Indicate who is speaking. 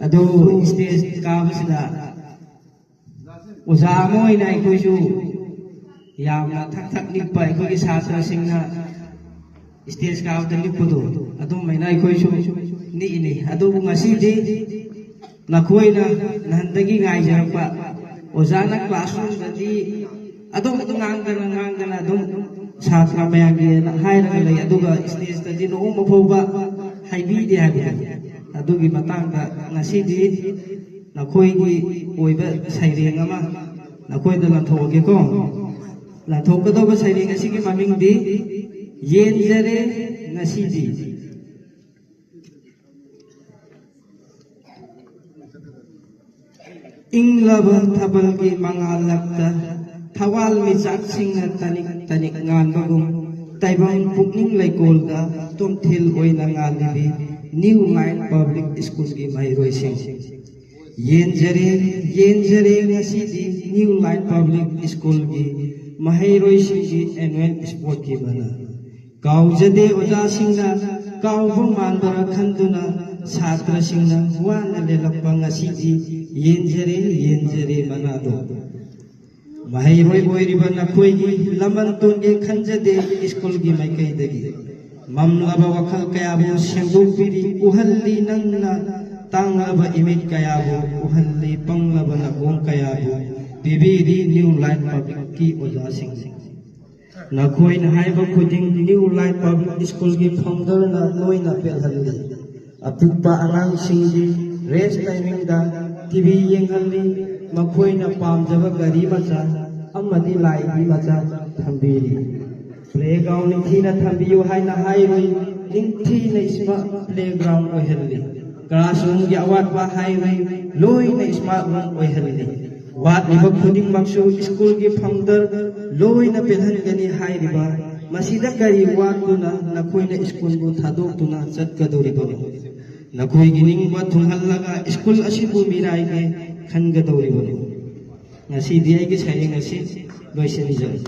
Speaker 1: अदो स्टेज काबसिदा ओजा मोइना अखोइसु यामना थक थक निप्पा अखोइगी सात्रसिंगना स्टेज काबदा निप्पुदो अदुम मैना अखोइसु निइनि अदो ngasiदी नखोइना नहंदगी गाइजरपा ओजाना क्लासरूम ददी अदुम ngang अदुम छात्र मयागी हाइरगा लई अदुगा स्टेज ददी नोम फोबा हाइबीदे हाबी अदुगी मतंगदा ngasiदी नखोइगी ओइबा साइरेंग अमा नखोइदा लाथोगेको लाथोगदोबा साइरेंग असिगी ममिंगदी येनजरे ngasiदी इंग्लबा थबलगी मंगालक्ता थवाल मिचाकसिंगना तनिक nganbagum taibang pukning laikolda tumthil oina ngalibi New Line Public School gi mairoising yenjare ngasidi New Line Public School gi mahairoising gi annual sport gi bana kaujade oja singna kaubu mandara khanduna छात्र सिंगना वाना लेलप्पा ngasiदी yenjare manado mahiroi oiriba nakhoi laman tunge khanjade school gi maikai dagi mamlaba wakhal kayabu sengdokpiri uhalli nangna tanglaba imit kayabu uhalli panglaba nagong kayabu bibiri New Line Public ki oja sing nakhoi na haiba khuding New Line Public School gi founder na loina pelhalli अपुप्पा आंगांग सिंगी race timing दा TV येंगहल्ली मखोइना पामजबा गाड़ी मचा अमदी लाइबी मचा थंबीरी प्लेग्राउंड निथीना थंबियो हाइना हाइरोइ निंथीना इस्मा प्लेग्राउंड ओहल्ली क्लासरूम की अवाट बा हाइरोइ लोइना इस्मा रूम ओहल्ली वाट निबा खुदिंग मक्सु स्कूल की फाउंडर लोइना पेलहनगनी हाइरिबा मसीदा करी वाटुना नखोइना स्कूल को थादोक्तुना चटकदोरिबो नखोइगी निंगबा थुंगहल्लगा school असिबु मिराइगे खनगदोरिबो ngasiदी aigi saring asi loisenijang